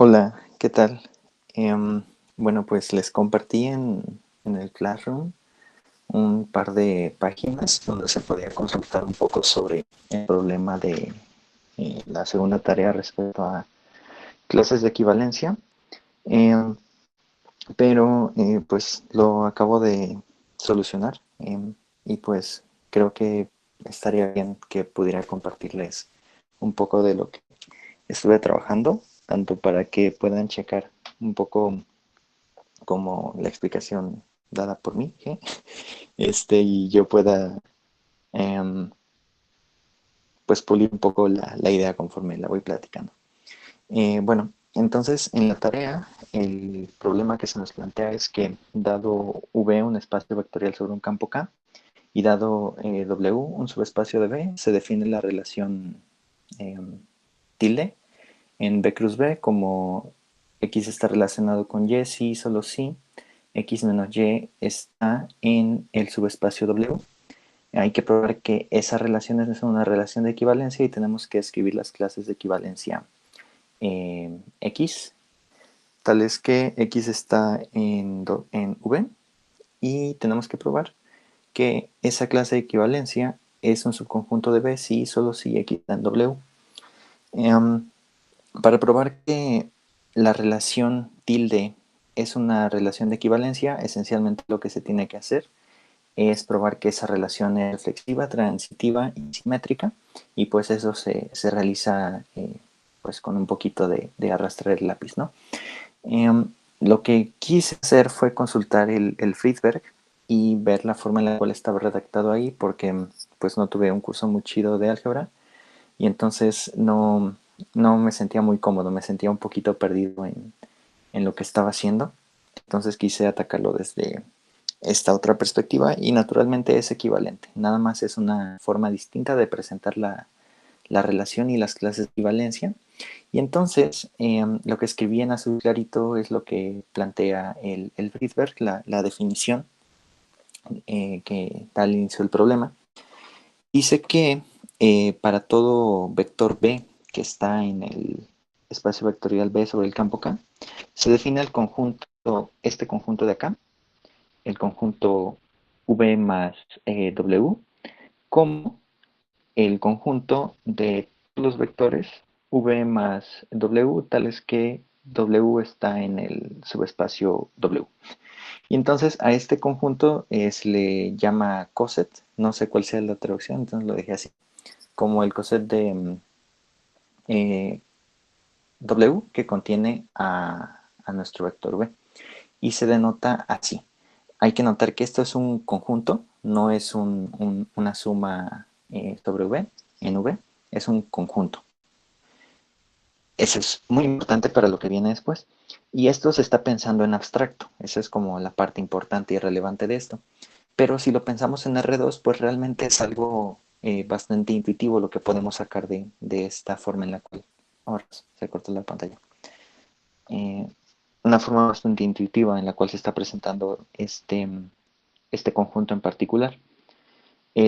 Hola, ¿qué tal? Em, bueno, pues les compartí en el Classroom un par de páginas donde se podía consultar un poco sobre el problema de la segunda tarea respecto a clases de equivalencia. Em, pero pues lo acabo de solucionar, y pues creo que estaría bien que pudiera compartirles un poco de lo que estuve trabajando, tanto para que puedan checar un poco como la explicación dada por mí, ¿sí? Y yo pueda em, pues pulir un poco la idea conforme la voy platicando. Bueno, entonces en la tarea el problema que se nos plantea es que dado V un espacio vectorial sobre un campo K y dado W un subespacio de V, se define la relación tilde en B cruz B como X está relacionado con Y si y solo si X menos Y está en el subespacio W. Hay que probar que esa relación es una relación de equivalencia y tenemos que escribir las clases de equivalencia X, tales que X está en V, y tenemos que probar que esa clase de equivalencia es un subconjunto de B si y solo si X está en W. Um, para probar que la relación tilde es una relación de equivalencia, esencialmente lo que se tiene que hacer es probar que esa relación es reflexiva, transitiva y simétrica, y pues eso se realiza pues con un poquito de arrastrar el lápiz, ¿no? Lo que quise hacer fue consultar el Friedberg y ver la forma en la cual estaba redactado ahí, porque pues no tuve un curso muy chido de álgebra y entonces no me sentía muy cómodo, me sentía un poquito perdido en lo que estaba haciendo. Entonces quise atacarlo desde esta otra perspectiva y naturalmente es equivalente. Nada más es una forma distinta de presentar la relación y las clases de equivalencia. Y entonces lo que escribí en azul clarito es lo que plantea el Friedberg, la definición que da al inicio del problema. Dice que para todo vector B que está en el espacio vectorial B sobre el campo K, se define el conjunto, este conjunto de acá, el conjunto V más W, como el conjunto de los vectores V más W, tales que W está en el subespacio W. Y entonces a este conjunto se le llama coset, no sé cuál sea la traducción, entonces lo dejé así, como el coset de eh, W que contiene a nuestro vector V. Y se denota así. Hay que notar que esto es un conjunto, no es una suma sobre V, en V, es un conjunto. Eso es muy importante para lo que viene después. Y esto se está pensando en abstracto, esa es como la parte importante y relevante de esto. Pero si lo pensamos en R2, pues realmente es algo bastante intuitivo lo que podemos sacar de esta forma en la cual... Ahora se cortó la pantalla. Eh, una forma bastante intuitiva en la cual se está presentando este conjunto en particular.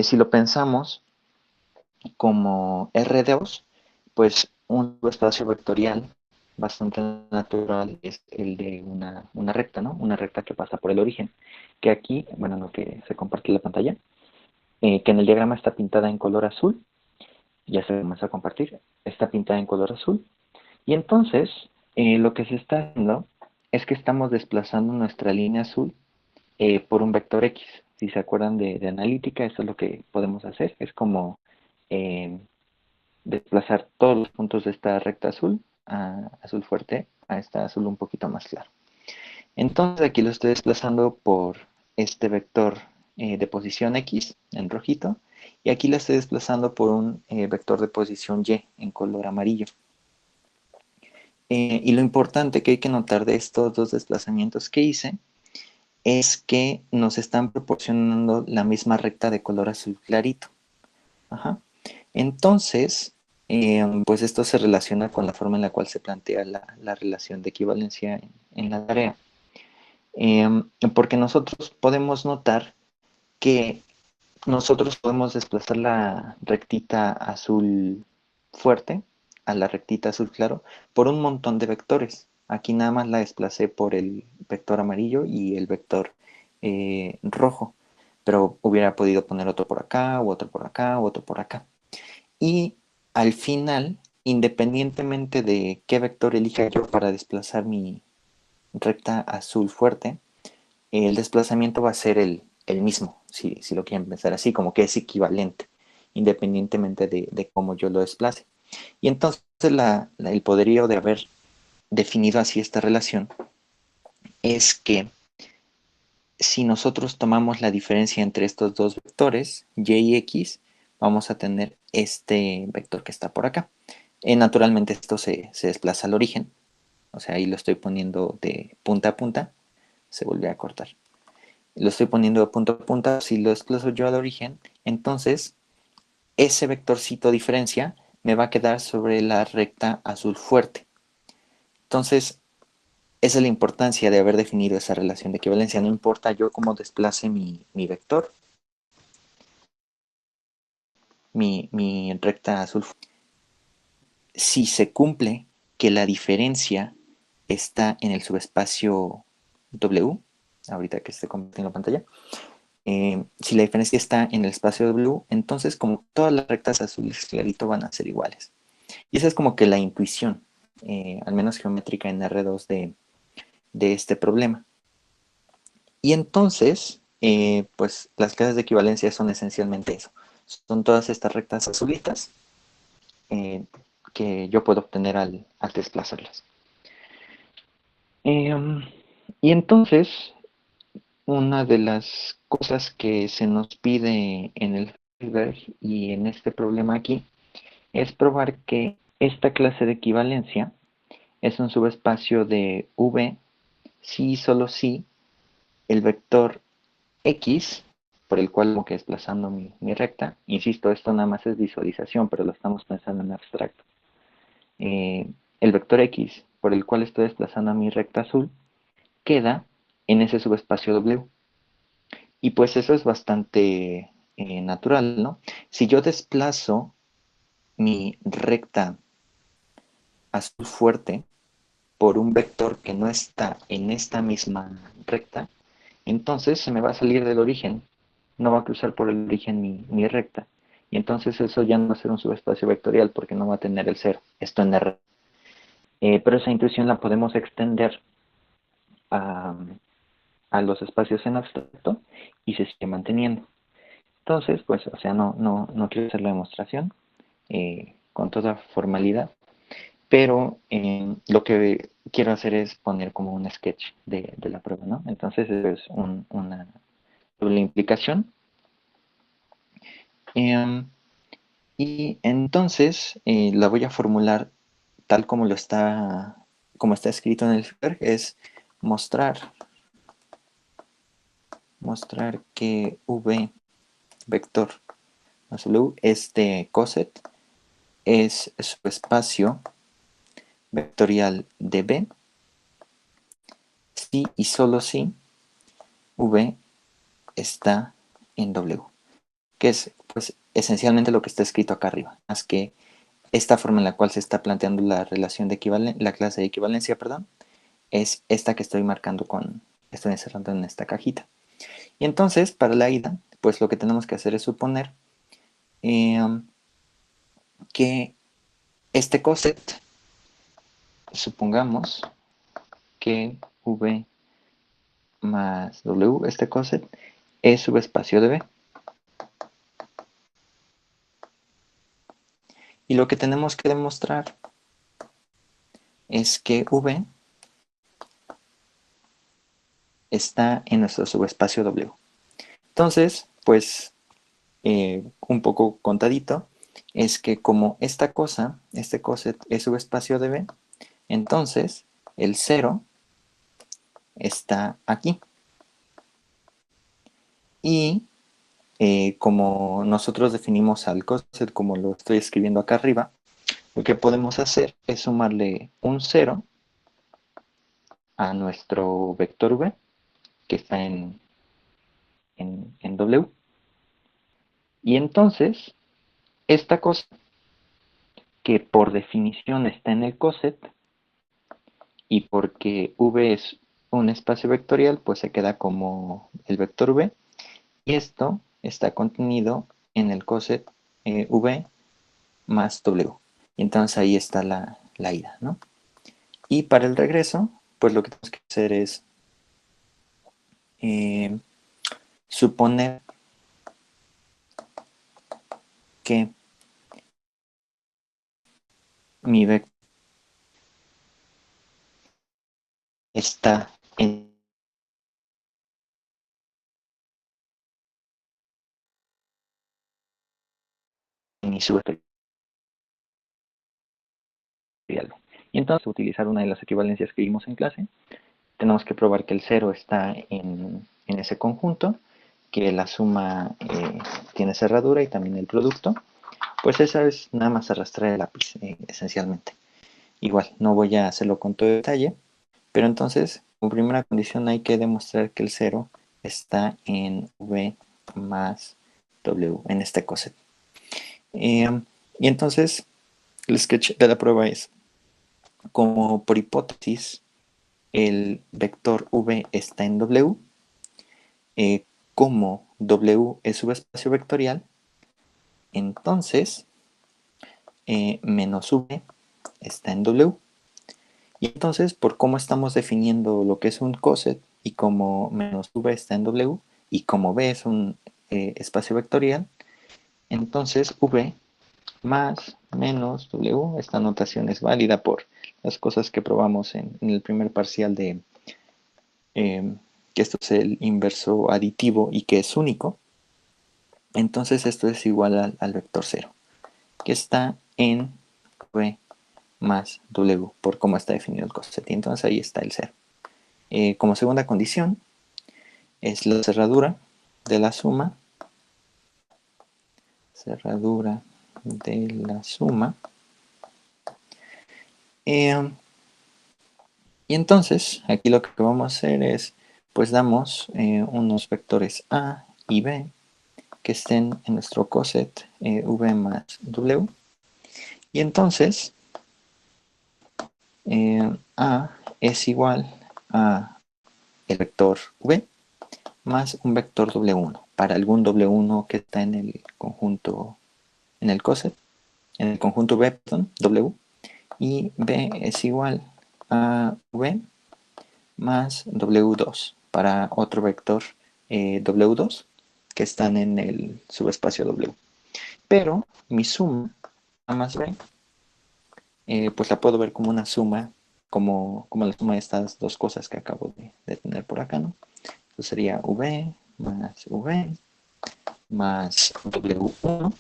Si lo pensamos como R2, pues un espacio vectorial bastante natural es el de una recta, ¿no? Una recta que pasa por el origen. Que aquí, bueno, lo que se comparte en la pantalla, que en el diagrama está pintada en color azul, ya se comenzó a compartir, está pintada en color azul. Y entonces, lo que se está haciendo es que estamos desplazando nuestra línea azul por un vector X. Si se acuerdan de analítica, eso es lo que podemos hacer. Es como eh, desplazar todos los puntos de esta recta azul, a azul fuerte, a esta azul un poquito más claro. Entonces aquí lo estoy desplazando por este vector de posición X en rojito, y aquí lo estoy desplazando por un vector de posición Y en color amarillo. Y lo importante que hay que notar de estos dos desplazamientos que hice es que nos están proporcionando la misma recta de color azul clarito. Ajá. Entonces, pues esto se relaciona con la forma en la cual se plantea la relación de equivalencia en la tarea. Porque nosotros podemos notar que nosotros podemos desplazar la rectita azul fuerte a la rectita azul claro por un montón de vectores. Aquí nada más la desplacé por el vector amarillo y el vector rojo, pero hubiera podido poner otro por acá, u otro por acá, u otro por acá. Y al final, independientemente de qué vector elija yo para desplazar mi recta azul fuerte, el desplazamiento va a ser el mismo, si lo quieren pensar así, como que es equivalente, independientemente de cómo yo lo desplace. Y entonces el poderío de haber definido así esta relación es que si nosotros tomamos la diferencia entre estos dos vectores, y y x, vamos a tener este vector que está por acá. Naturalmente esto se desplaza al origen, o sea, ahí lo estoy poniendo de punta a punta, se vuelve a cortar. Lo estoy poniendo de punta a punta, si lo desplazo yo al origen, entonces ese vectorcito diferencia me va a quedar sobre la recta azul fuerte. Entonces, esa es la importancia de haber definido esa relación de equivalencia. No importa yo cómo desplace mi vector, mi recta azul. Si se cumple que la diferencia está en el subespacio W, ahorita que esté compartiendo la pantalla, si la diferencia está en el espacio W, entonces como todas las rectas azules clarito van a ser iguales. Y esa es como que la intuición, al menos geométrica en R2 de este problema. Y entonces, pues las clases de equivalencia son esencialmente eso. Son todas estas rectas azulitas eh, que yo puedo obtener al desplazarlas. Y entonces, una de las cosas que se nos pide en el Heidelberg y en este problema aquí es probar que esta clase de equivalencia es un subespacio de V si y solo si el vector X, por el cual tengo que desplazando mi recta, insisto, esto nada más es visualización, pero lo estamos pensando en abstracto. El vector X, por el cual estoy desplazando a mi recta azul, queda en ese subespacio W. Y pues eso es bastante natural, ¿no? Si yo desplazo mi recta azul fuerte por un vector que no está en esta misma recta, entonces se me va a salir del origen, no va a cruzar por el origen mi recta. Y entonces eso ya no va a ser un subespacio vectorial porque no va a tener el cero, esto en R. Pero esa intuición la podemos extender a, a los espacios en abstracto y se sigue manteniendo. Entonces, pues, o sea, no quiero hacer la demostración con toda formalidad, pero lo que quiero hacer es poner como un sketch de la prueba, ¿no? Entonces, es una doble implicación. Eh, y entonces la voy a formular tal como está escrito en el Heidelberg, es mostrar que V vector más W, este coset, es su espacio vectorial de B si y solo si V está en W, que es pues esencialmente lo que está escrito acá arriba, más que esta forma en la cual se está planteando la relación de equivalencia, la clase de equivalencia, perdón, es esta que estoy marcando estoy encerrando en esta cajita. Y entonces, para la ida, pues lo que tenemos que hacer es suponer eh, que este coset, supongamos que V más W, este coset, es subespacio de B. Y lo que tenemos que demostrar es que V está en nuestro subespacio W. Entonces, pues, un poco contadito, es que como esta cosa, este coset es subespacio de B, entonces el 0 está aquí. Y como nosotros definimos al coset como lo estoy escribiendo acá arriba, lo que podemos hacer es sumarle un 0 a nuestro vector v, que está en W. Y entonces, esta cosa que por definición está en el coset, y porque v es un espacio vectorial, pues se queda como el vector v, y esto está contenido en el coset v más w. Y entonces ahí está la ida, ¿no? Y para el regreso, pues lo que tenemos que hacer es suponer que mi vector está en mi subvectorial. Y entonces, utilizar una de las equivalencias que vimos en clase, tenemos que probar que el 0 está en ese conjunto, que la suma tiene cerradura y también el producto. Pues esa es nada más arrastrar el lápiz, esencialmente. Igual, no voy a hacerlo con todo detalle, pero entonces, como primera condición hay que demostrar que el 0 está en v más w, en este coset. Y entonces, el sketch de la prueba es, como por hipótesis, el vector v está en w, como w es subespacio vectorial, entonces menos v está en w. Y entonces, por cómo estamos definiendo lo que es un coset, y como menos v está en w, y como v es un espacio vectorial, entonces v más menos w, esta notación es válida por las cosas que probamos en el primer parcial de que esto es el inverso aditivo y que es único. Entonces esto es igual al vector 0, que está en v más w, por cómo está definido el coset. Y entonces ahí está el 0. Como segunda condición, es la cerradura de la suma. Cerradura de la suma. Y entonces, aquí lo que vamos a hacer es, pues damos unos vectores a y b que estén en nuestro coset v más w. Y entonces, a es igual a el vector v más un vector w1 para algún w1 que está en el conjunto, en el coset, en el conjunto v, perdón, w, y b es igual a v más w2 para otro vector w2 que están en el subespacio w. Pero mi suma a más b, pues la puedo ver como una suma, como la suma de estas dos cosas que acabo de tener por acá, ¿no? Entonces sería v más w1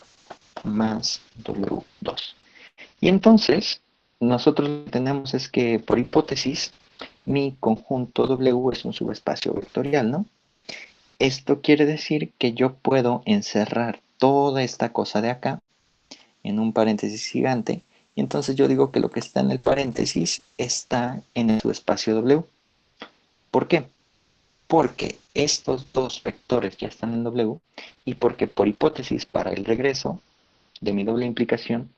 más w2. Y entonces, nosotros lo que tenemos es que, por hipótesis, mi conjunto w es un subespacio vectorial, ¿no? Esto quiere decir que yo puedo encerrar toda esta cosa de acá en un paréntesis gigante, y entonces yo digo que lo que está en el paréntesis está en el subespacio w. ¿Por qué? Porque estos dos vectores ya están en w, y porque por hipótesis para el regreso de mi doble implicación,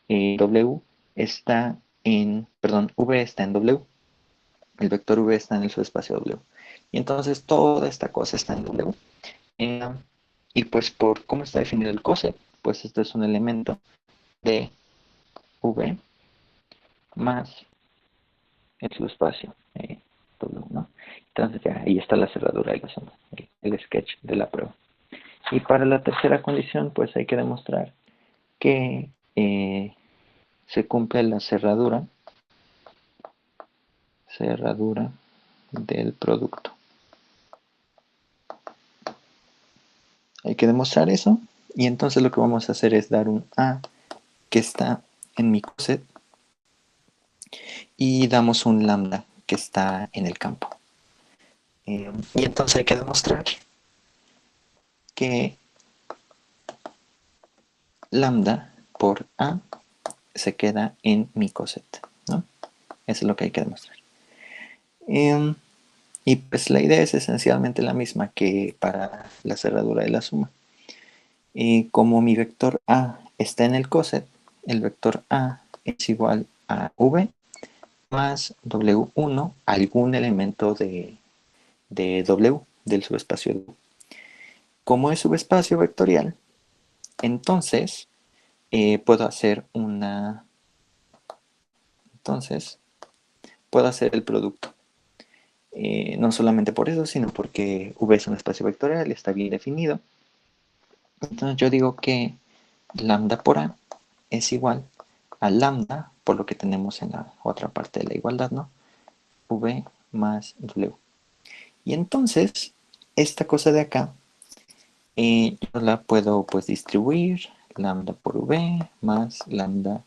w está en, perdón, v está en w, el vector v está en el subespacio w, y entonces toda esta cosa está en w. Y pues por cómo está definido el coset, pues esto es un elemento de v más el subespacio w, ¿no? Entonces ya ahí está la cerradura de la suma, el sketch de la prueba. Y para la tercera condición, pues hay que demostrar que se cumple la cerradura del producto. Hay que demostrar eso, y entonces lo que vamos a hacer es dar un a que está en mi coset y damos un lambda que está en el campo. Y entonces hay que demostrar que lambda por a se queda en mi coset, ¿no? Eso es lo que hay que demostrar. Y pues la idea es esencialmente la misma que para la cerradura de la suma. Como mi vector a está en el coset, el vector A es igual a V más W1, algún elemento de W, del subespacio W. Como es subespacio vectorial, entonces puedo hacer el producto. No solamente por eso, sino porque V es un espacio vectorial, está bien definido. Entonces yo digo que lambda por A es igual a lambda, por lo que tenemos en la otra parte de la igualdad, ¿no? V más W. Y entonces, esta cosa de acá, yo la puedo pues distribuir, lambda por V más lambda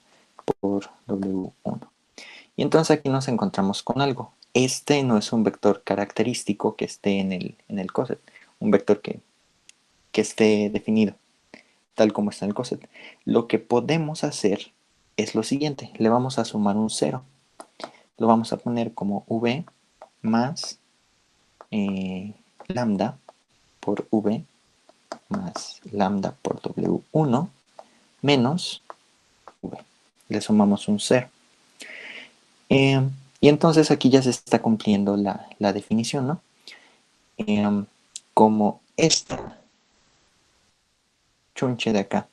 por W1. Y entonces aquí nos encontramos con algo. Este no es un vector característico que esté en el coset, un vector que esté definido, tal como está en el coset. Lo que podemos hacer es lo siguiente, le vamos a sumar un 0. Lo vamos a poner como V más lambda por V más lambda por W1 menos V. Le sumamos un 0. Y entonces aquí ya se está cumpliendo la definición, ¿no? Como esta chunche de acá,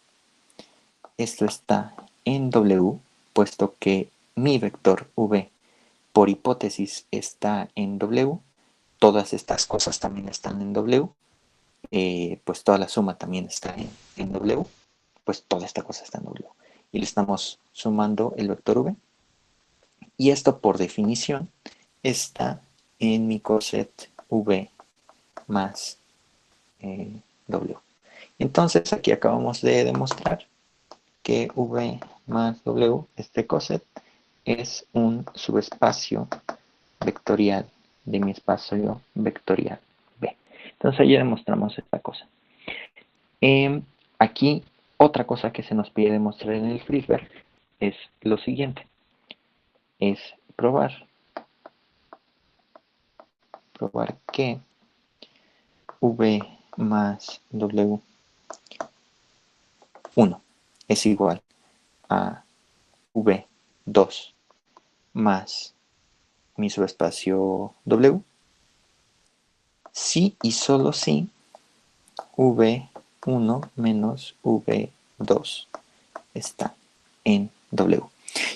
esto está en W, puesto que mi vector V por hipótesis está en W, todas estas cosas también están en W, pues toda la suma también está en W, pues toda esta cosa está en W. Y le estamos sumando el vector V. Y esto por definición está en mi coset V más W. Entonces aquí acabamos de demostrar que V más W, este coset, es un subespacio vectorial de mi espacio vectorial B. Entonces ya demostramos esta cosa. Aquí otra cosa que se nos pide demostrar en el Friedberg es lo siguiente. Es probar que V más W1 es igual a V2 más mi subespacio W, si y solo si V1 menos V2 está en W.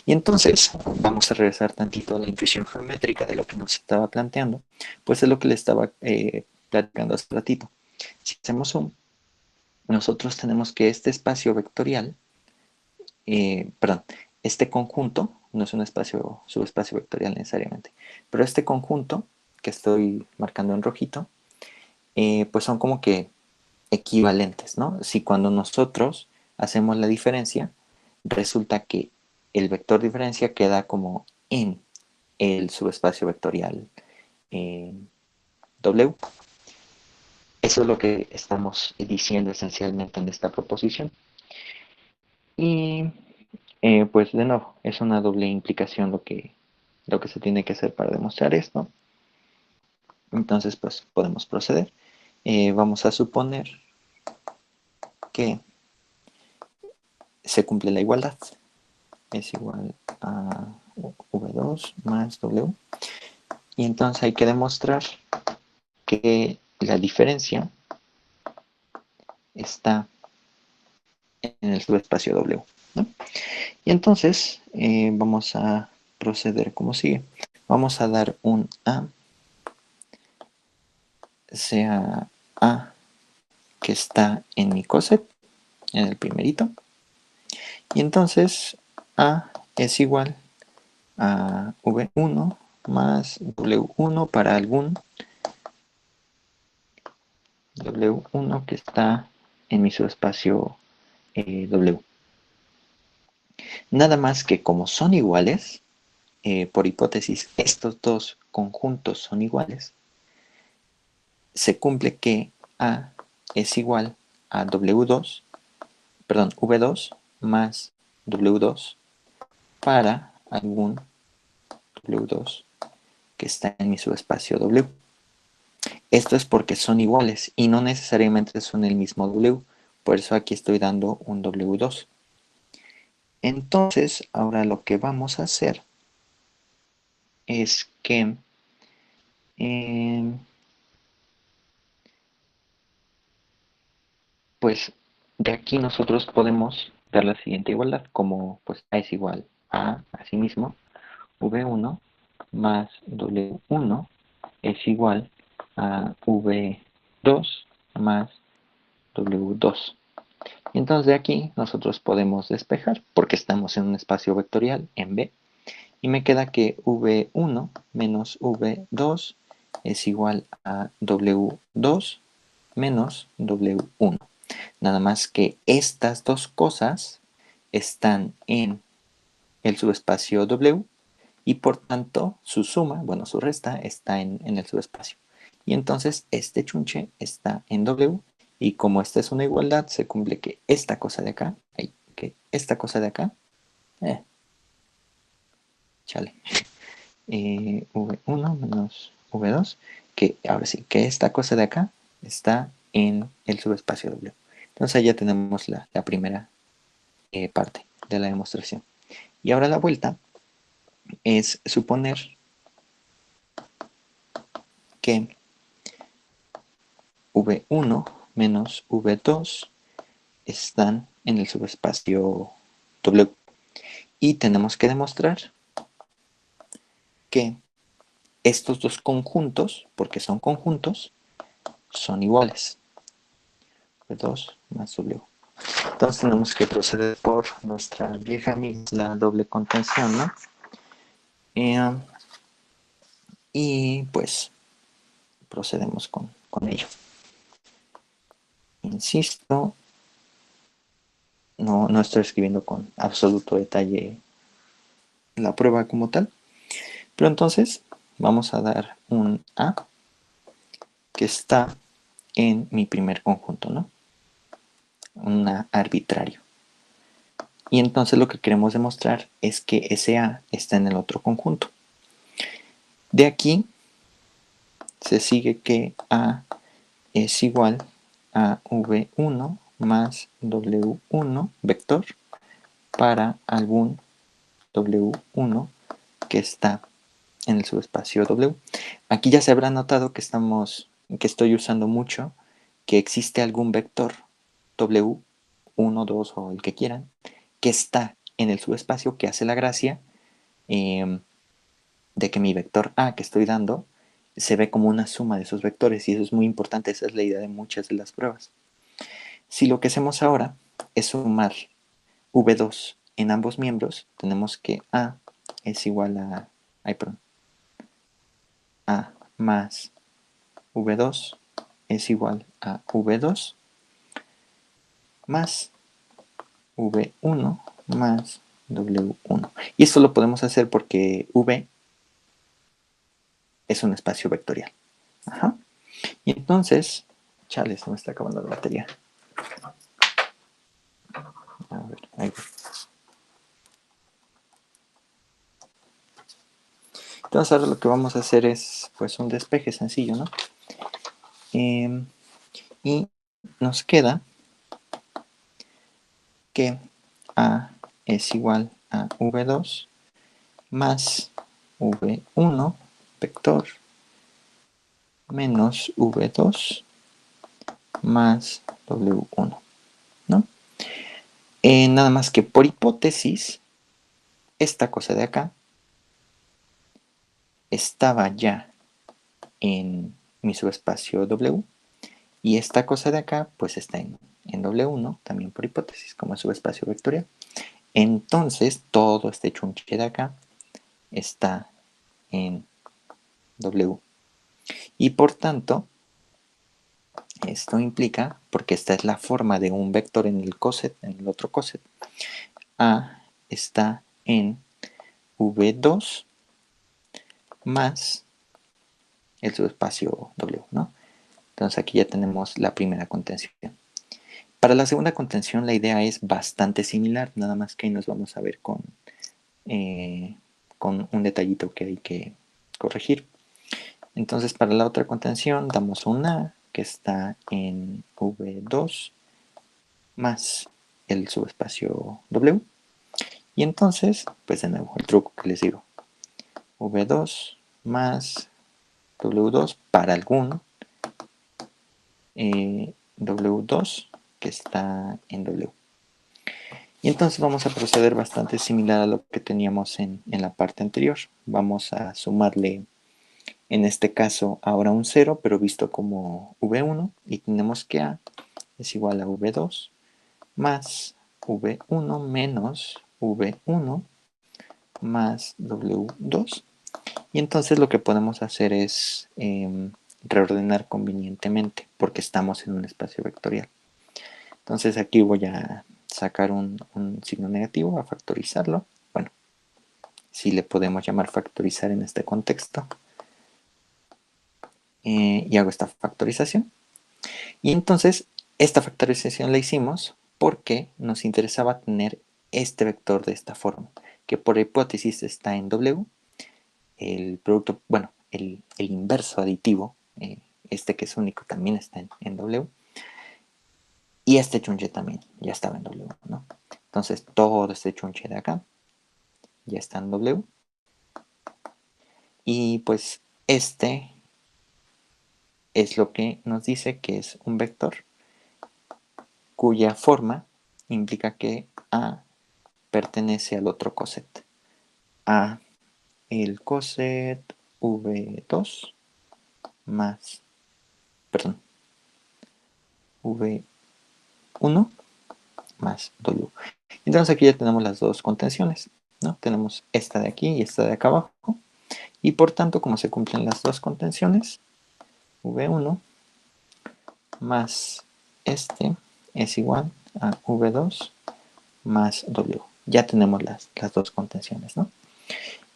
Y entonces vamos a regresar tantito a la intuición geométrica de lo que nos estaba planteando, pues es lo que le estaba platicando hace ratito. Si hacemos zoom, nosotros tenemos que este espacio vectorial, este conjunto, no es un subespacio vectorial necesariamente, pero este conjunto que estoy marcando en rojito, pues son como que equivalentes, ¿no? Si cuando nosotros hacemos la diferencia, resulta que el vector diferencia queda como en el subespacio vectorial W. Eso es lo que estamos diciendo esencialmente en esta proposición. Y pues de nuevo, es una doble implicación lo que se tiene que hacer para demostrar esto. Entonces pues podemos proceder. Vamos a suponer que se cumple la igualdad. Es igual a V2 más W. Y entonces hay que demostrar que la diferencia está en el subespacio W, ¿no? Y entonces vamos a proceder como sigue. Vamos a dar un A, sea A que está en mi coset, en el primerito. Y entonces A es igual a V1 más W1 para algún W1 que está en mi subespacio W. Nada más que como son iguales, por hipótesis estos dos conjuntos son iguales, se cumple que A es igual a W2, perdón, V2 más W2 para algún W2 que está en mi subespacio W. Esto es porque son iguales y no necesariamente son el mismo W, por eso aquí estoy dando un W2. Entonces, ahora lo que vamos a hacer es que pues de aquí nosotros podemos dar la siguiente igualdad, como pues A es igual a, asimismo, V1 más W1 es igual a V2 más W2. Y entonces de aquí nosotros podemos despejar porque estamos en un espacio vectorial en B. Y me queda que V1 menos V2 es igual a W2 menos W1. Nada más que estas dos cosas están en el subespacio W y por tanto su suma, bueno, su resta está en el subespacio. Y entonces este chunche está en W y como esta es una igualdad, se cumple que esta cosa de acá, que esta cosa de acá, chale, V1 menos V2, que ahora sí, que esta cosa de acá está en el subespacio W. Entonces ya tenemos la primera parte de la demostración. Y ahora la vuelta es suponer que V1 menos V2 están en el subespacio W. Y tenemos que demostrar que estos dos conjuntos, porque son conjuntos, son iguales. V2 más W. Entonces tenemos que proceder por nuestra vieja amiga, la doble contención, ¿no? Y pues procedemos con ello. Insisto, no estoy escribiendo con absoluto detalle la prueba como tal, pero entonces vamos a dar un A que está en mi primer conjunto, ¿no? Un A arbitrario. Y entonces lo que queremos demostrar es que ese A está en el otro conjunto. De aquí se sigue que A es igual a V1 más W1 vector para algún W1 que está en el subespacio W. Aquí ya se habrá notado que estoy usando mucho que existe algún vector W1, 2 o el que quieran que está en el subespacio, que hace la gracia de que mi vector A que estoy dando se ve como una suma de esos vectores y eso es muy importante, esa es la idea de muchas de las pruebas. Si lo que hacemos ahora es sumar V2 en ambos miembros, tenemos que A es igual a, A más V2 es igual a V2 más V1 más W1. Y esto lo podemos hacer porque V es un espacio vectorial. Ajá. Y entonces, chale, se me está acabando la batería. A ver, ahí va. Entonces ahora lo que vamos a hacer es pues un despeje sencillo, ¿no? Y nos queda que A es igual a V2 más V1 vector menos V2 más W1, ¿no? Nada más que por hipótesis, esta cosa de acá estaba ya en mi subespacio W y esta cosa de acá pues está en W, ¿no? También por hipótesis, como subespacio vectorial. Entonces todo este chunche de acá está en W. Y por tanto, esto implica, porque esta es la forma de un vector en el coset, en el otro coset, A está en V2 más el subespacio W, ¿no? Entonces aquí ya tenemos la primera contención. Para la segunda contención la idea es bastante similar, nada más que ahí nos vamos a ver con un detallito que hay que corregir. Entonces para la otra contención damos un A que está en V2 más el subespacio W Y entonces, pues de nuevo, el truco que les digo. V2 más W2 para algún W2 que está en W. Y entonces vamos a proceder bastante similar a lo que teníamos en la parte anterior. Vamos a sumarle, en este caso, ahora un 0, pero visto como V1. Y tenemos que A es igual a V2 más V1 menos V1 más W2. Y entonces lo que podemos hacer es reordenar convenientemente, porque estamos en un espacio vectorial. Entonces aquí voy a sacar un signo negativo, a factorizarlo. Bueno, si le podemos llamar factorizar en este contexto. Y hago esta factorización. Y entonces esta factorización la hicimos porque nos interesaba tener este vector de esta forma, que por hipótesis está en W. El producto, bueno, el inverso aditivo, este que es único, también está en W. Y este chunche también ya estaba en W, ¿no? Entonces todo este chunche de acá ya está en W. Y pues este es lo que nos dice que es un vector cuya forma implica que A pertenece al otro coset. A el coset V2 más, perdón, V1 más W. Entonces aquí ya tenemos las dos contenciones, ¿no? Tenemos esta de aquí y esta de acá abajo. Y por tanto, como se cumplen las dos contenciones, V1 más este es igual a V2 más W. Ya tenemos las dos contenciones, ¿no?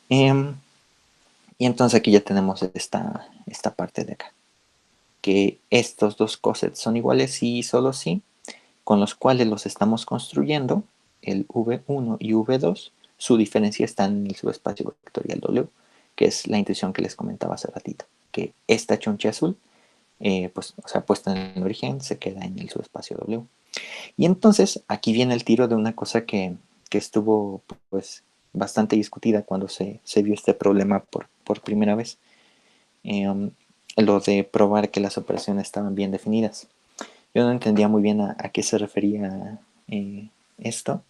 Y entonces aquí ya tenemos esta parte de acá. Que estos dos cosets son iguales y solo si, con los cuales los estamos construyendo, el V1 y V2, su diferencia está en el subespacio vectorial W, que es la intuición que les comentaba hace ratito, que esta chunche azul, pues, o sea, puesta en el origen, se queda en el subespacio W. Y entonces aquí viene el tiro de una cosa que estuvo pues bastante discutida cuando se vio este problema por primera vez. Lo de probar que las operaciones estaban bien definidas. Yo no entendía muy bien a qué se refería esto.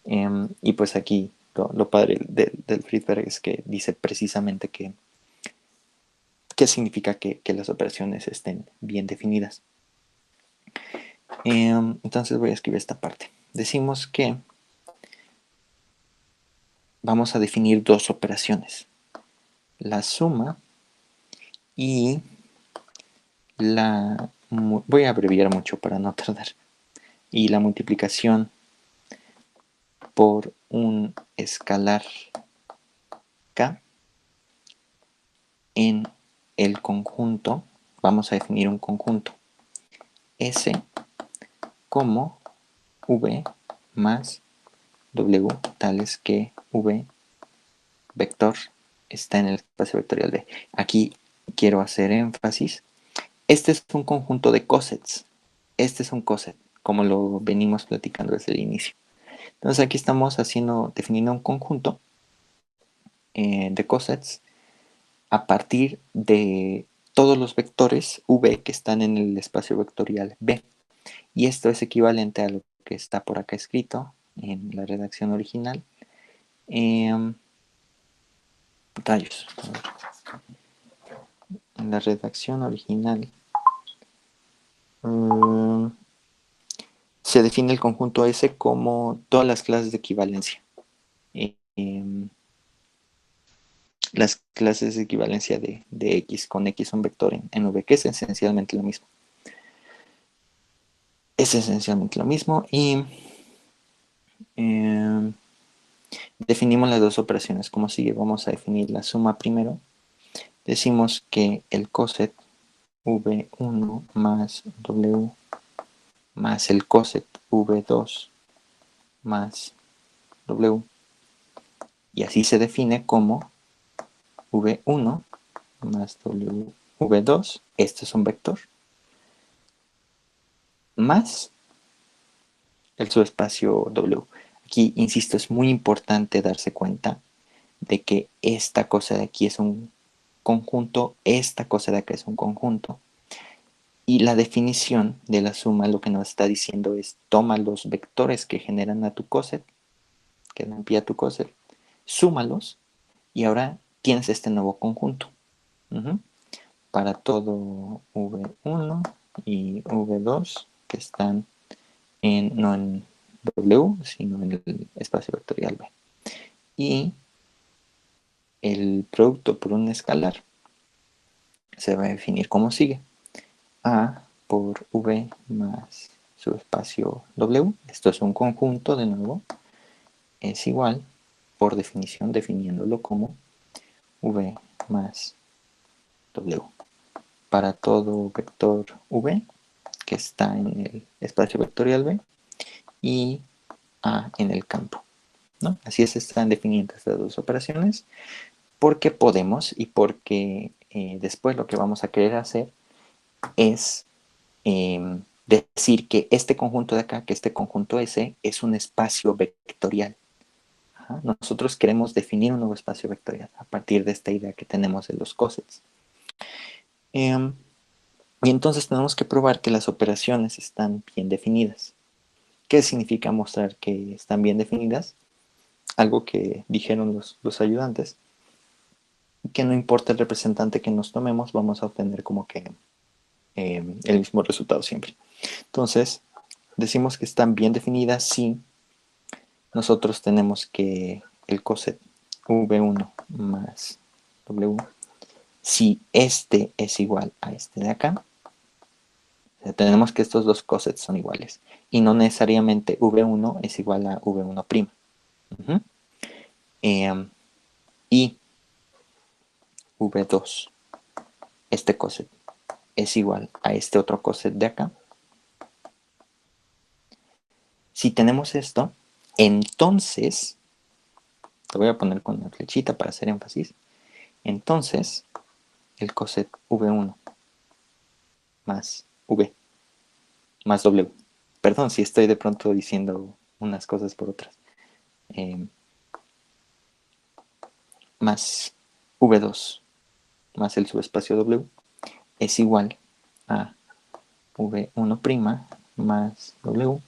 Y pues aquí lo padre del Friedberg es que dice precisamente qué significa que las operaciones estén bien definidas. Entonces voy a escribir esta parte. Decimos que vamos a definir dos operaciones. La suma y voy a abreviar mucho para no tardar. Y la multiplicación por un escalar K en el conjunto. Vamos a definir un conjunto S como V más W, tales que V vector está en el espacio vectorial B. Aquí quiero hacer énfasis. Este es un conjunto de cosets. Este es un coset, como lo venimos platicando desde el inicio. Entonces aquí estamos definiendo un conjunto de cosets a partir de todos los vectores V que están en el espacio vectorial B. Y esto es equivalente a lo que está por acá escrito en la redacción original. Rayos. En la redacción original se define el conjunto S como todas las clases de equivalencia. Las clases de equivalencia de X con X un vector en V, que es esencialmente lo mismo. Es esencialmente lo mismo y definimos las dos operaciones como sigue. Vamos a definir la suma primero. Decimos que el coset V1 más W más el coset V2 más W, y así se define como V1 más W, V2, este es un vector, más el subespacio W. Aquí, insisto, es muy importante darse cuenta de que esta cosa de aquí es un conjunto, esta cosa de acá es un conjunto. Y la definición de la suma lo que nos está diciendo es toma los vectores que generan a tu coset, que dan pie a tu coset, súmalos y ahora tienes este nuevo conjunto. Para todo V1 y V2 que están no en W, sino en el espacio vectorial B. Y el producto por un escalar se va a definir como sigue. A por V más subespacio W, esto es un conjunto de nuevo, es igual, por definición, definiéndolo como V más W. Para todo vector V que está en el espacio vectorial B y A en el campo, ¿no? Así se están definiendo estas dos operaciones porque podemos y porque después lo que vamos a querer hacer es decir que este conjunto de acá, que este conjunto S, es un espacio vectorial. Ajá. Nosotros queremos definir un nuevo espacio vectorial a partir de esta idea que tenemos de los cosets. Y entonces tenemos que probar que las operaciones están bien definidas. ¿Qué significa mostrar que están bien definidas? Algo que dijeron los ayudantes, que no importa el representante que nos tomemos, vamos a obtener como que el mismo resultado siempre. Entonces, decimos que están bien definidas si nosotros tenemos que el coset V1 más W, si este es igual a este de acá, o sea, tenemos que estos dos cosets son iguales y no necesariamente V1 es igual a V1'. Y V2, este coset, es igual a este otro coset de acá. Si tenemos esto, entonces, lo voy a poner con una flechita para hacer énfasis, entonces el coset V1 más V más W. Perdón si estoy de pronto diciendo unas cosas por otras. Más V2 más el subespacio W es igual a V1' más W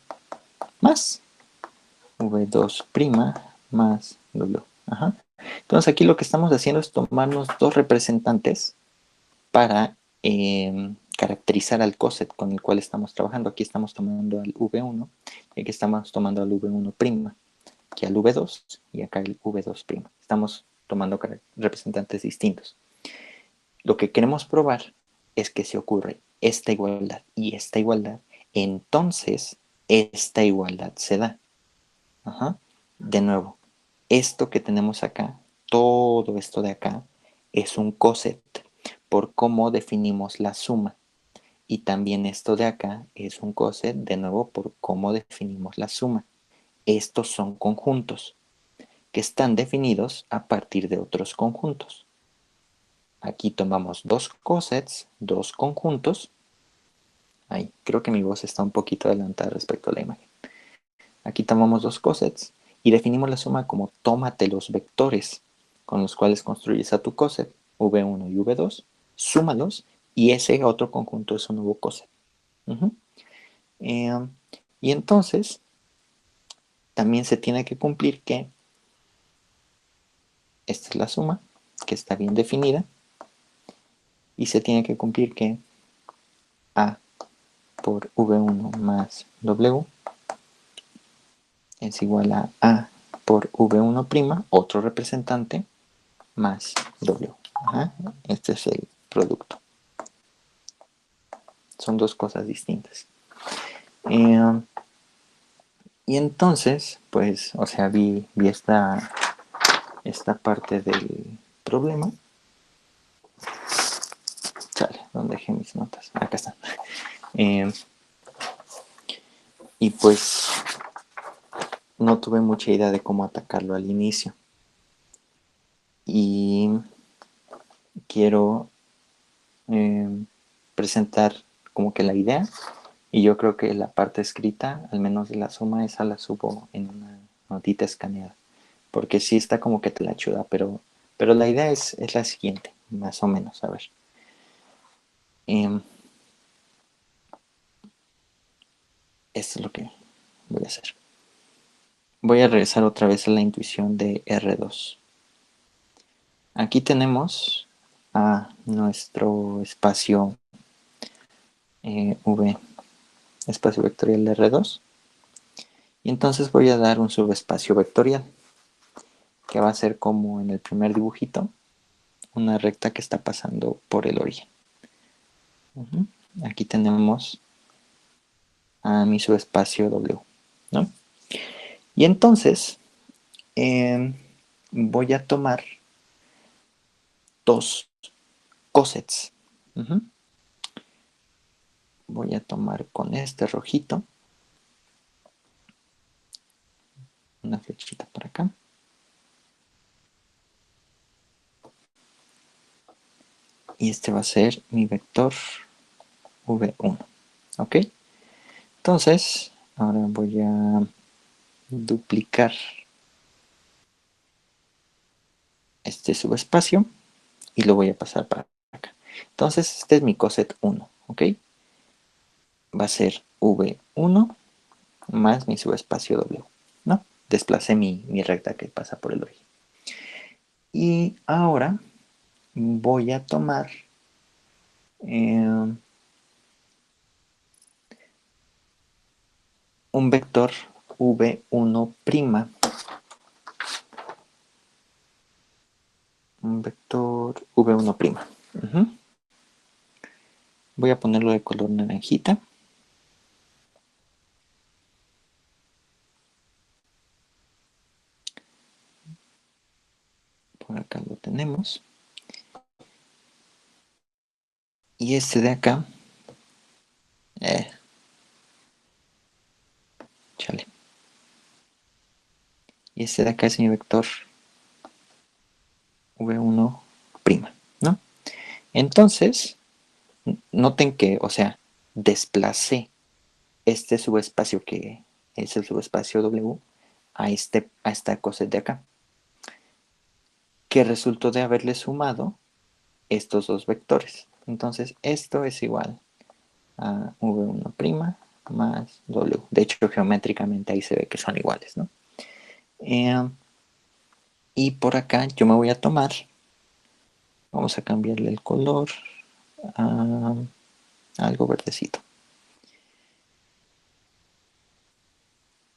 más V2' más W. Ajá. Entonces aquí lo que estamos haciendo es tomarnos dos representantes para caracterizar al coset con el cual estamos trabajando. Aquí estamos tomando al V1 y aquí estamos tomando al V1', aquí al V2 y acá el V2'. Estamos tomando representantes distintos. Lo que queremos probar es que si ocurre esta igualdad y esta igualdad, entonces esta igualdad se da. Ajá. De nuevo, esto que tenemos acá, todo esto de acá, es un coset por cómo definimos la suma. Y también esto de acá es un coset, de nuevo, por cómo definimos la suma. Estos son conjuntos que están definidos a partir de otros conjuntos. Aquí tomamos dos cosets, dos conjuntos. Ay, creo que mi voz está un poquito adelantada respecto a la imagen. Aquí tomamos dos cosets y definimos la suma como tómate los vectores con los cuales construyes a tu coset, V1 y V2, súmalos y ese otro conjunto es un nuevo coset. Y entonces también se tiene que cumplir que esta es la suma, que está bien definida, y se tiene que cumplir que A por V1 más W es igual a A por V1', otro representante, más W. Ajá. Este es el producto. Son dos cosas distintas. Y entonces, pues, o sea, vi esta parte del problema. Chale, ¿dónde dejé mis notas? Acá están. Y pues no tuve mucha idea de cómo atacarlo al inicio. Y quiero presentar como que la idea. Y yo creo que la parte escrita, al menos de la suma, esa la subo en notita escaneada, porque sí está como que te la chuda, pero la idea es la siguiente, más o menos, a ver. Esto es lo que voy a hacer. Voy a regresar otra vez a la intuición de R2. Aquí tenemos a nuestro espacio V, espacio vectorial de R2. Y entonces voy a dar un subespacio vectorial, que va a ser como en el primer dibujito, una recta que está pasando por el origen. Aquí tenemos a mi subespacio W, ¿no? Y entonces voy a tomar dos cosets. Voy a tomar con este rojito una flechita por acá. Y este va a ser mi vector V1. ¿Ok? Entonces, ahora voy a duplicar este subespacio y lo voy a pasar para acá. Entonces, este es mi coset 1. ¿Ok? Va a ser V1 más mi subespacio W. ¿No? Desplacé mi recta que pasa por el origen. Y ahora voy a tomar un vector V1', un vector V1'. Voy a ponerlo de color naranjita. Por acá lo tenemos. Y este de acá, chale. Y este de acá es mi vector V1', ¿no? Entonces, noten que, o sea, desplacé este subespacio que es el subespacio W a esta coset de acá, que resultó de haberle sumado estos dos vectores. Entonces, esto es igual a V1' más W. De hecho, geométricamente ahí se ve que son iguales, ¿no? Y por acá yo me voy a tomar, vamos a cambiarle el color a algo verdecito.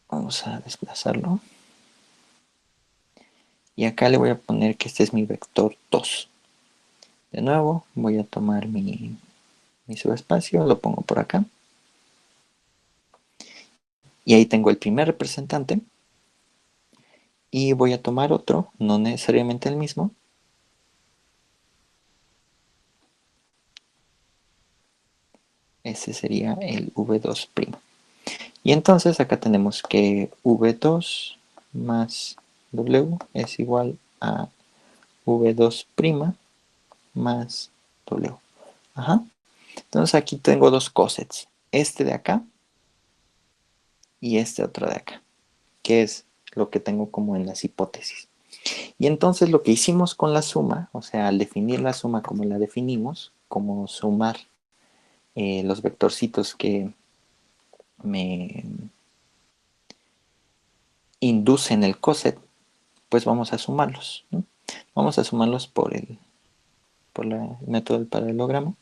Vamos a desplazarlo. Y acá le voy a poner que este es mi vector 2. De nuevo, voy a tomar mi subespacio, lo pongo por acá. Y ahí tengo el primer representante. Y voy a tomar otro, no necesariamente el mismo. Ese sería el V2'. Y entonces acá tenemos que V2 más W es igual a V2' más W. Ajá. Entonces aquí tengo dos cosets. Este de acá y este otro de acá. Que es lo que tengo como en las hipótesis. Y entonces lo que hicimos con la suma, o sea, al definir la suma como la definimos, como sumar los vectorcitos que me inducen el coset, pues vamos a sumarlos, ¿no? Vamos a sumarlos por el método del paralelogramo.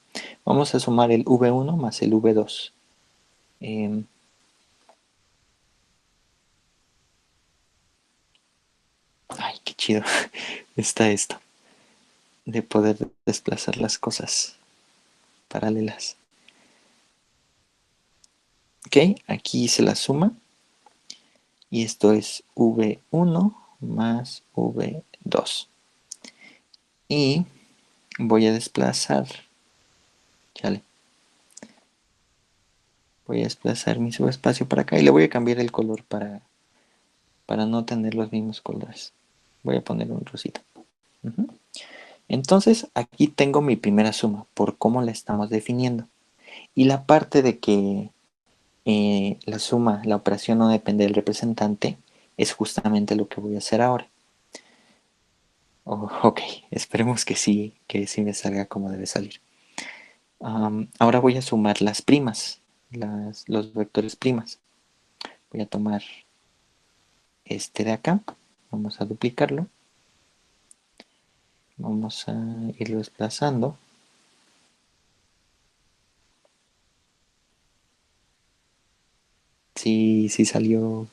Vamos a sumar el V1 más el V2. Ay, qué chido está esto de poder desplazar las cosas paralelas. Ok, aquí hice la suma. Y esto es V1 más V2. Y voy a desplazar, chale, voy a desplazar mi subespacio para acá y le voy a cambiar el color para no tener los mismos colores. Voy a poner un rosita. Entonces aquí tengo mi primera suma por cómo la estamos definiendo. Y la parte de que la suma, la operación no depende del representante, es justamente lo que voy a hacer ahora. Oh, ok, esperemos que sí me salga como debe salir. Ahora voy a sumar las primas, los vectores primas. Voy a tomar este de acá, vamos a duplicarlo, vamos a irlo desplazando. Sí, sí salió.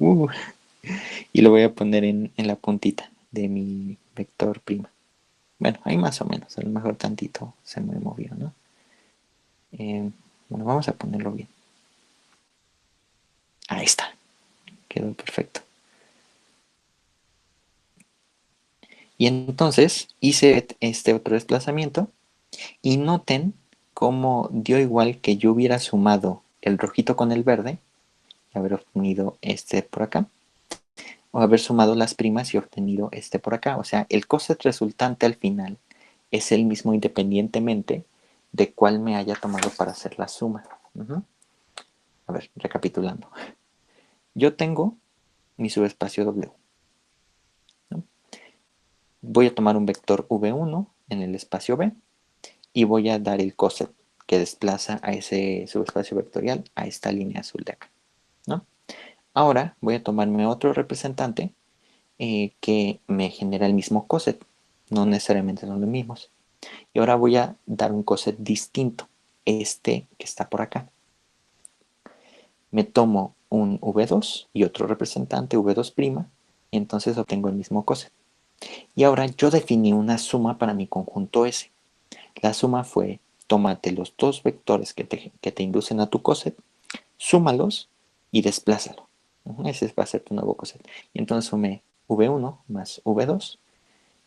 Y lo voy a poner en la puntita de mi vector prima. Bueno, ahí más o menos, a lo mejor tantito se me movió, ¿no? Bueno, vamos a ponerlo bien. Ahí está, quedó perfecto. Y entonces hice este otro desplazamiento y noten cómo dio igual que yo hubiera sumado el rojito con el verde y haber obtenido este por acá, o haber sumado las primas y obtenido este por acá. O sea, el coset resultante al final es el mismo independientemente de cuál me haya tomado para hacer la suma. A ver, recapitulando. Yo tengo mi subespacio W, ¿no? Voy a tomar un vector V1 en el espacio B y voy a dar el coset que desplaza a ese subespacio vectorial a esta línea azul de acá, ¿no? Ahora voy a tomarme otro representante que me genera el mismo coset, no necesariamente son los mismos. Y ahora voy a dar un coset distinto, este que está por acá. Me tomo un V2 y otro representante V2', y entonces obtengo el mismo coset. Y ahora yo definí una suma para mi conjunto S. La suma fue, tómate los dos vectores que te inducen a tu coset, súmalos y desplázalo. Ese va a ser tu nuevo coset. Y entonces sumé V1 más V2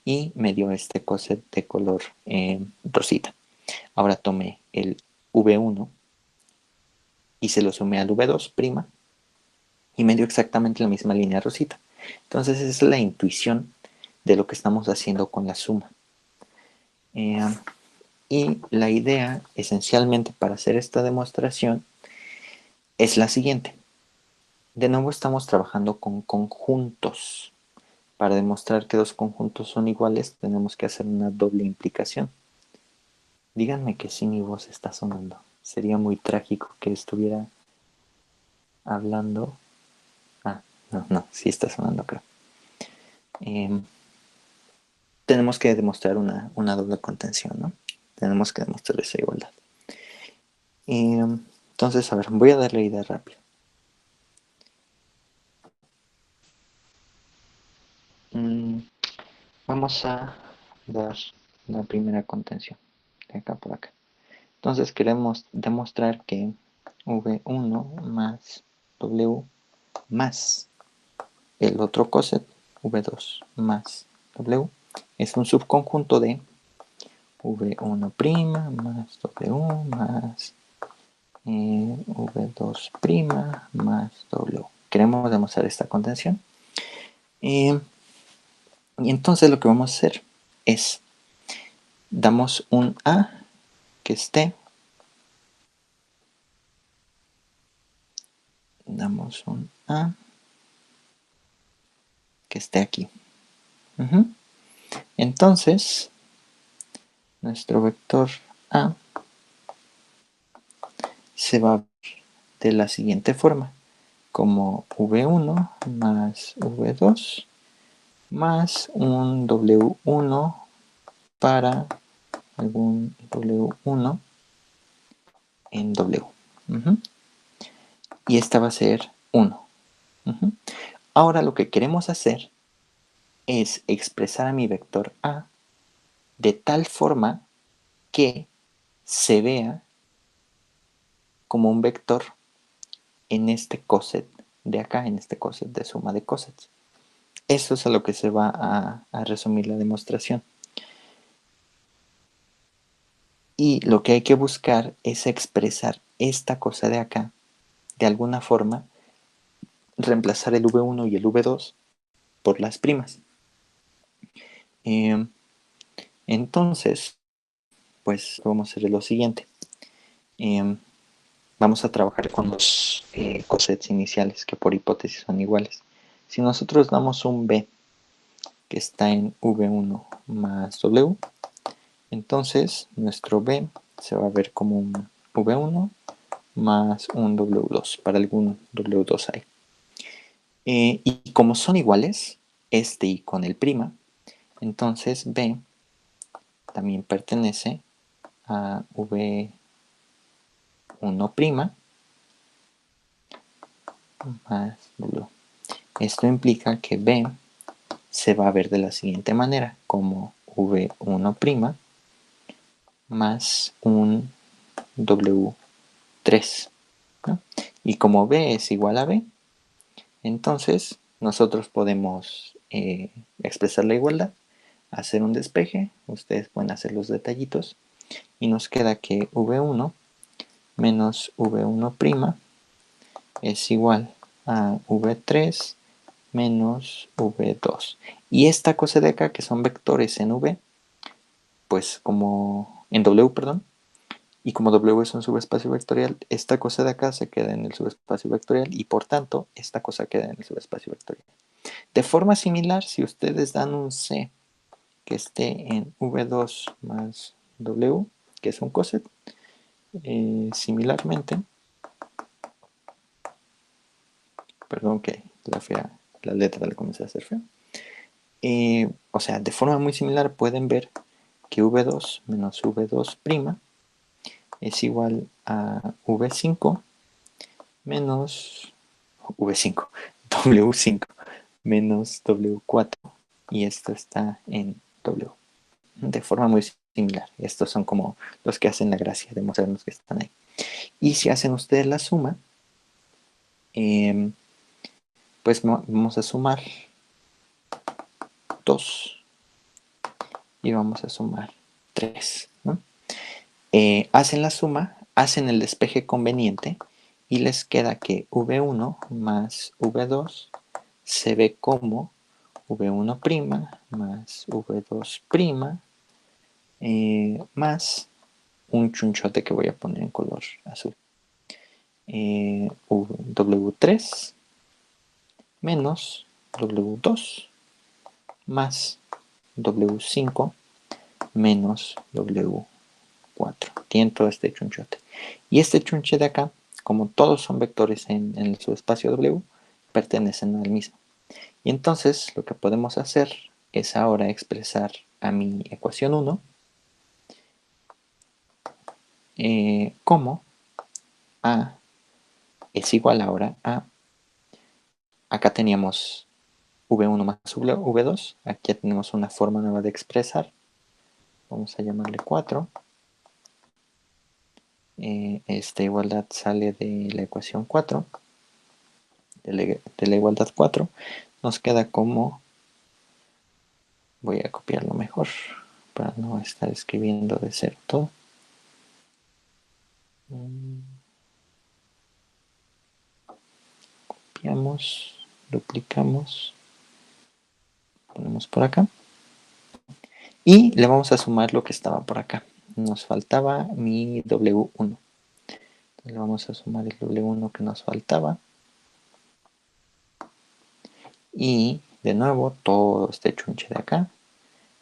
y me dio este coset de color rosita. Ahora tomé el V1 y se lo sumé al V2' y me dio exactamente la misma línea rosita. Entonces esa es la intuición de lo que estamos haciendo con la suma. Y la idea esencialmente para hacer esta demostración es la siguiente. De nuevo estamos trabajando con conjuntos. Para demostrar que dos conjuntos son iguales tenemos que hacer una doble implicación. Díganme que sí mi voz está sonando. Sería muy trágico que estuviera hablando. Ah, no, sí está sonando, creo. Tenemos que demostrar una doble contención, ¿no? Tenemos que demostrar esa igualdad. Entonces, a ver, voy a darle idea rápida. Vamos a dar la primera contención, de acá por acá. Entonces queremos demostrar que V1 más W más el otro coset V2 más W es un subconjunto de V1' más W más V2' más W. Queremos demostrar esta contención. Y entonces lo que vamos a hacer es, damos un A que esté, damos un A que esté aquí. Entonces, nuestro vector A se va a ver de la siguiente forma, como V1 más V2 más un W1 para algún W1 en W. Y esta va a ser 1. Ahora lo que queremos hacer es expresar a mi vector A de tal forma que se vea como un vector en este coset de acá, en este coset de suma de cosets. Eso es a lo que se va a resumir la demostración. Y lo que hay que buscar es expresar esta cosa de acá, de alguna forma, reemplazar el V1 y el V2 por las primas. Entonces, pues vamos a hacer lo siguiente. Vamos a trabajar con los cosets iniciales, que por hipótesis son iguales. Si nosotros damos un B que está en V1 más W, entonces nuestro B se va a ver como un V1 más un W2, para algún W2 hay. Y como son iguales, este y con el prima, entonces B también pertenece a V1' más W. Esto implica que B se va a ver de la siguiente manera, como V1' más un W3, ¿no? Y como B es igual a B, entonces nosotros podemos expresar la igualdad, hacer un despeje, ustedes pueden hacer los detallitos, y nos queda que V1 menos V1' es igual a V3 menos V2. Y esta cosa de acá, que son vectores en V, pues como en W, perdón, y como W es un subespacio vectorial, esta cosa de acá se queda en el subespacio vectorial y por tanto esta cosa queda en el subespacio vectorial. De forma similar, si ustedes dan un C que esté en V2 más W, que es un coset, similarmente, perdón que la letra le comencé a hacer fea, o sea, de forma muy similar pueden ver que V2 menos V2' es igual a V5 menos V5, W5 menos W4, y esto está en W. De forma muy similar. Estos son como los que hacen la gracia de mostrarnos que están ahí. Y si hacen ustedes la suma, pues vamos a sumar 2 y vamos a sumar 3, ¿no? Hacen la suma, hacen el despeje conveniente y les queda que V1 más V2 se ve como V1' más V2' más un chunchote que voy a poner en color azul. W3 menos W2 más W5 menos W4. Tienen todo este chunchote. Y este chunche de acá, como todos son vectores en el subespacio W, pertenecen al mismo. Y entonces lo que podemos hacer es ahora expresar a mi ecuación 1 como A es igual ahora a, acá teníamos V1 más V2, aquí ya tenemos una forma nueva de expresar, vamos a llamarle 4, esta igualdad sale de la ecuación 4, de la igualdad 4, nos queda como, voy a copiarlo mejor para no estar escribiendo de cero todo. Copiamos, duplicamos, ponemos por acá y le vamos a sumar lo que estaba por acá. Nos faltaba mi W1. Entonces le vamos a sumar el W1 que nos faltaba. Y de nuevo todo este chunche de acá.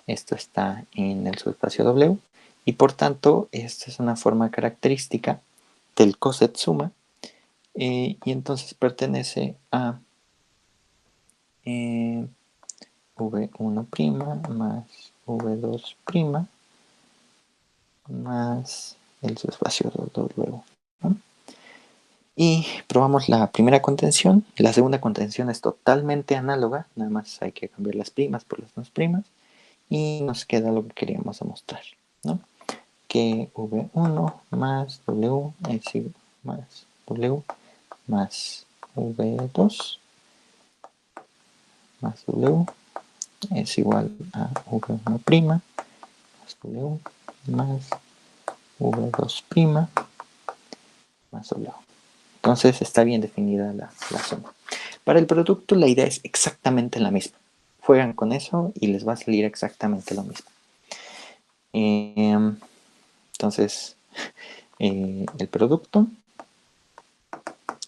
Esto está en el subespacio W. Y por tanto, esta es una forma característica del coset suma. Y entonces pertenece a V1' más V2' más el subespacio W, ¿no? Y probamos la primera contención. La segunda contención es totalmente análoga, nada más hay que cambiar las primas por las no primas. Y nos queda lo que queríamos demostrar, ¿no? Que V1 más W es igual más W más V2 más W es igual a V1' más W más V2' más W. Entonces está bien definida la suma. Para el producto la idea es exactamente la misma. Juegan con eso y les va a salir exactamente lo mismo. Entonces, el producto,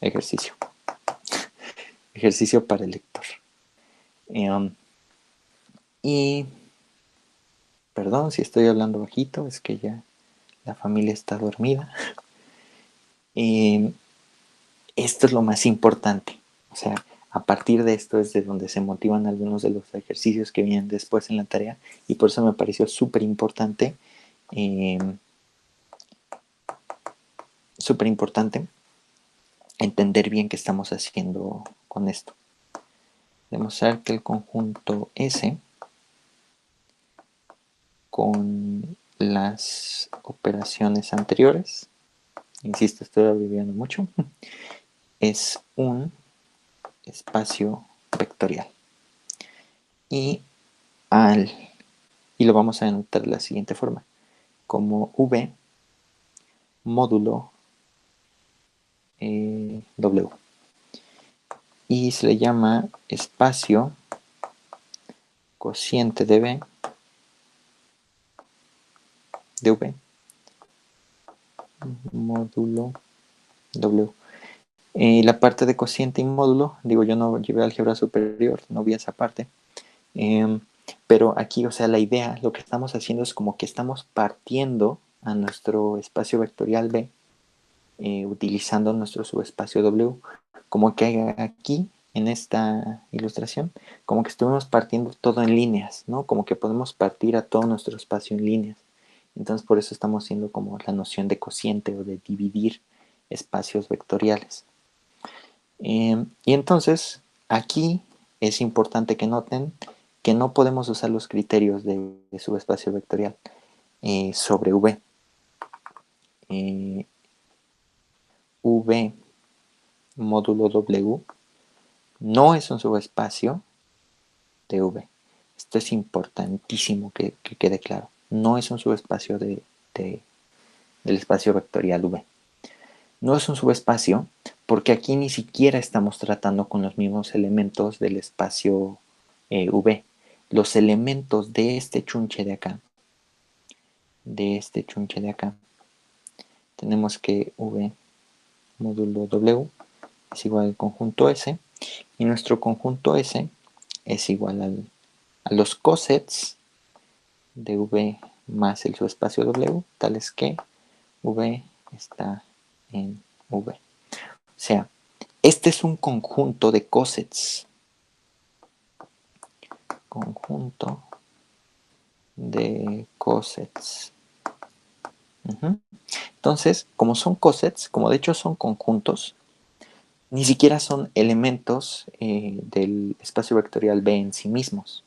ejercicio. Ejercicio para el lector. Y perdón si estoy hablando bajito, es que ya la familia está dormida. Esto es lo más importante. O sea, a partir de esto es de donde se motivan algunos de los ejercicios que vienen después en la tarea, y por eso me pareció eh, súper importante entender bien qué estamos haciendo con esto. Demostrar que el conjunto S con las operaciones anteriores, insisto, estoy abreviando mucho, es un espacio vectorial. Y, y lo vamos a anotar de la siguiente forma, como V módulo W. Y se le llama espacio cociente de V módulo W. La parte de cociente y módulo, digo, yo no llevé álgebra superior, no vi esa parte. Pero aquí, o sea, la idea, lo que estamos haciendo es como que estamos partiendo a nuestro espacio vectorial B, utilizando nuestro subespacio W. Como que aquí, en esta ilustración, como que estuvimos partiendo todo en líneas, ¿no? Como que podemos partir a todo nuestro espacio en líneas. Entonces, por eso estamos haciendo como la noción de cociente o de dividir espacios vectoriales. Y entonces, aquí es importante que noten que no podemos usar los criterios de subespacio vectorial sobre V. V módulo W no es un subespacio de V. Esto es importantísimo que quede claro. No es un subespacio del espacio vectorial V. No es un subespacio porque aquí ni siquiera estamos tratando con los mismos elementos del espacio V. Los elementos de este chunche de acá, tenemos que V módulo W es igual al conjunto S, y nuestro conjunto S es igual a los cosets de V más el subespacio W, tales que V está en V. O sea, este es un conjunto de cosets. Conjunto de cosets. Entonces, como son cosets, como de hecho son conjuntos, ni siquiera son elementos del espacio vectorial B en sí mismos.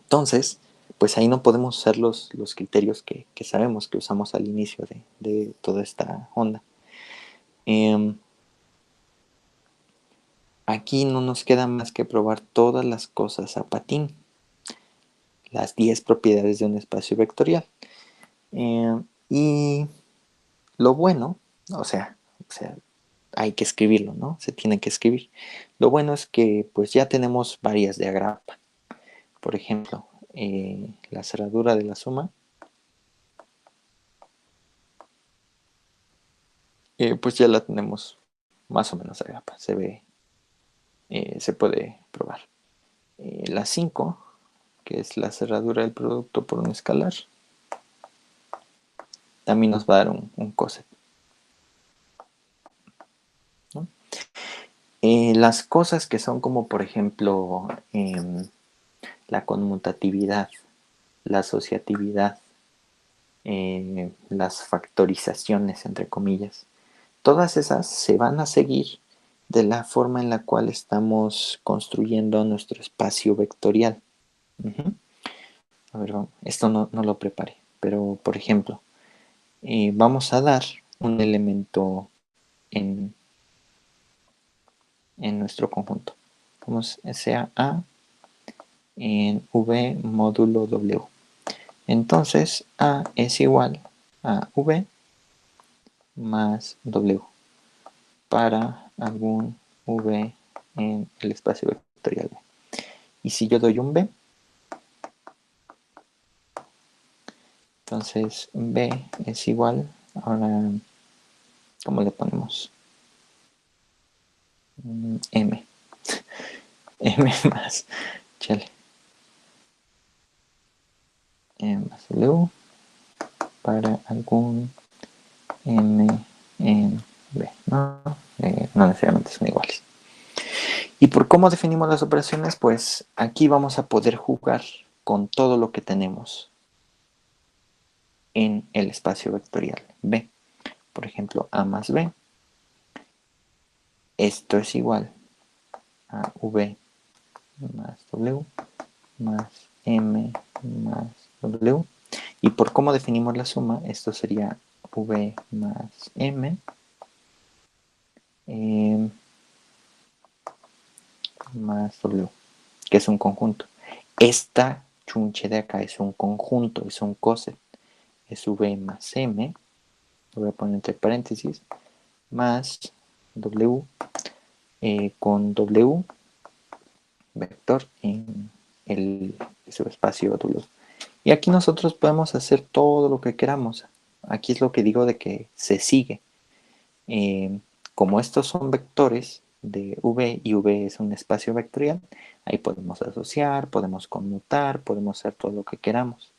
Entonces, pues ahí no podemos usar los criterios que sabemos que usamos al inicio de toda esta onda. Aquí no nos queda más que probar todas las cosas a patín. Las 10 propiedades de un espacio vectorial. Y lo bueno, o sea, hay que escribirlo, ¿no? Se tiene que escribir. Lo bueno es que pues ya tenemos varias de agrapa. Por ejemplo, la cerradura de la suma, pues ya la tenemos más o menos de agrapa. Se ve, se puede probar. La 5, que es la cerradura del producto por un escalar, también nos va a dar un coset, ¿no? Las cosas que son como por ejemplo la conmutatividad, la asociatividad, las factorizaciones entre comillas, todas esas se van a seguir de la forma en la cual estamos construyendo nuestro espacio vectorial. A ver, esto no lo preparé, pero por ejemplo, vamos a dar un elemento en nuestro conjunto. Vamos sea A en V módulo W. Entonces A es igual a V más W para algún V en el espacio vectorial B. Y si yo doy un B, entonces B es igual, ahora, ¿cómo le ponemos? M. m más, chale, m más w para algún m en b, ¿no? No necesariamente son iguales. Y por cómo definimos las operaciones, pues aquí vamos a poder jugar con todo lo que tenemos en el espacio vectorial B. Por ejemplo, A más B. Esto es igual a V más W más M más W. Y por cómo definimos la suma, esto sería V más M más W, que es un conjunto. Esta chunche de acá es un conjunto, es un coset. Es V más M, lo voy a poner entre paréntesis, más W con W vector en el subespacio W. Y aquí nosotros podemos hacer todo lo que queramos. Aquí es lo que digo de que se sigue. Como estos son vectores de V y V es un espacio vectorial, ahí podemos asociar, podemos conmutar, podemos hacer todo lo que queramos.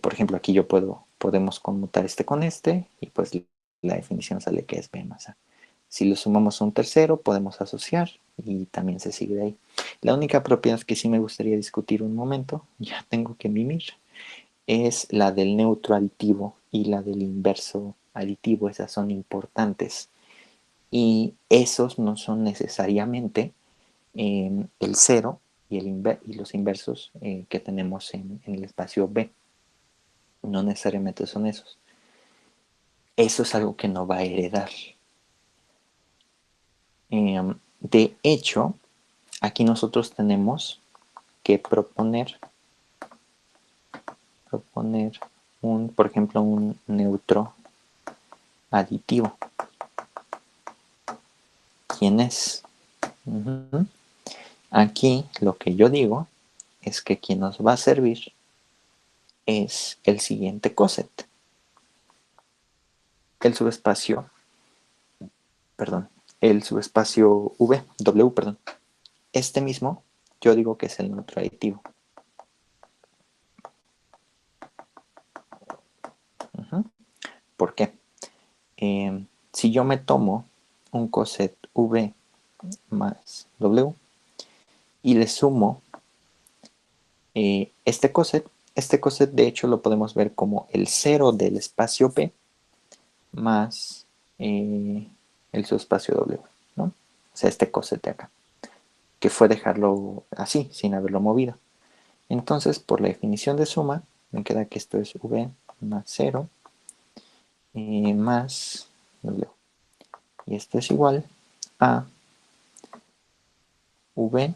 Por ejemplo, aquí podemos conmutar este con este y pues la definición sale que es B más A. Si lo sumamos a un tercero, podemos asociar y también se sigue de ahí. La única propiedad que sí me gustaría discutir un momento, ya tengo que mimir, es la del neutro aditivo y la del inverso aditivo. Esas son importantes. Y esos no son necesariamente el cero y los inversos que tenemos en el espacio B. No necesariamente son esos. Eso es algo que no va a heredar. De hecho, aquí nosotros tenemos que proponer por ejemplo, un neutro aditivo. ¿Quién es? Aquí lo que yo digo es que quien nos va a servir es el siguiente coset. El subespacio, perdón, el subespacio W, perdón. Este mismo, yo digo que es el neutro aditivo. ¿Por qué? Si yo me tomo un coset V más W y le sumo este coset de hecho lo podemos ver como el cero del espacio P más el subespacio W, ¿no? O sea, este coset de acá, que fue dejarlo así, sin haberlo movido. Entonces, por la definición de suma, me queda que esto es V más 0 más W. Y esto es igual a V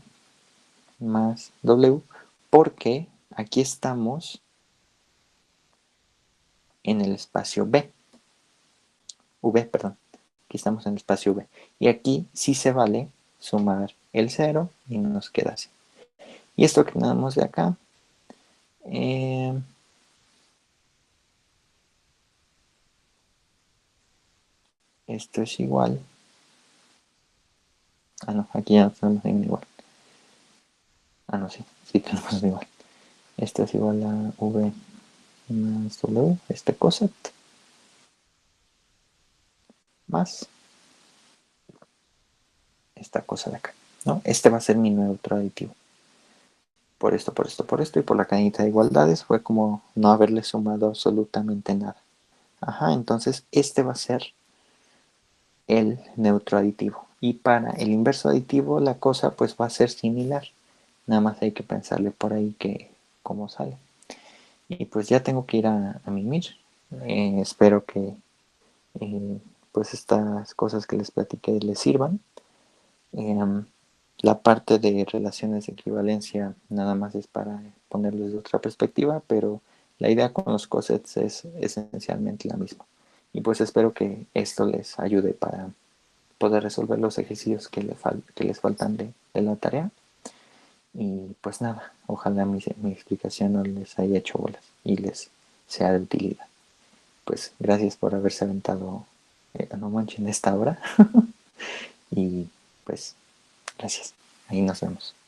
más W, porque aquí estamos en el espacio B. Perdón. Aquí estamos en el espacio V. Y aquí sí se vale sumar el 0 y nos queda así. Y esto que tenemos de acá, esto es igual. Ah, no, aquí ya no tenemos ningún igual. Ah, no, sí tenemos igual. Esto es igual a V más W, este coset, más esta cosa de acá, ¿no? Este va a ser mi neutro aditivo. Por esto, por esto, por esto, y por la cadenita de igualdades fue como no haberle sumado absolutamente nada. Ajá, entonces este va a ser el neutro aditivo. Y para el inverso aditivo la cosa pues va a ser similar. Nada más hay que pensarle por ahí que cómo sale. Y pues ya tengo que ir a mimir. Espero que pues estas cosas que les platiqué les sirvan. La parte de relaciones de equivalencia nada más es para ponerles de otra perspectiva, pero la idea con los cosets es esencialmente la misma. Y pues espero que esto les ayude para poder resolver los ejercicios que les faltan de la tarea. Y pues nada, ojalá mi explicación no les haya hecho bolas y les sea de utilidad. Pues gracias por haberse aventado no manchen esta hora. Y pues gracias. Ahí nos vemos.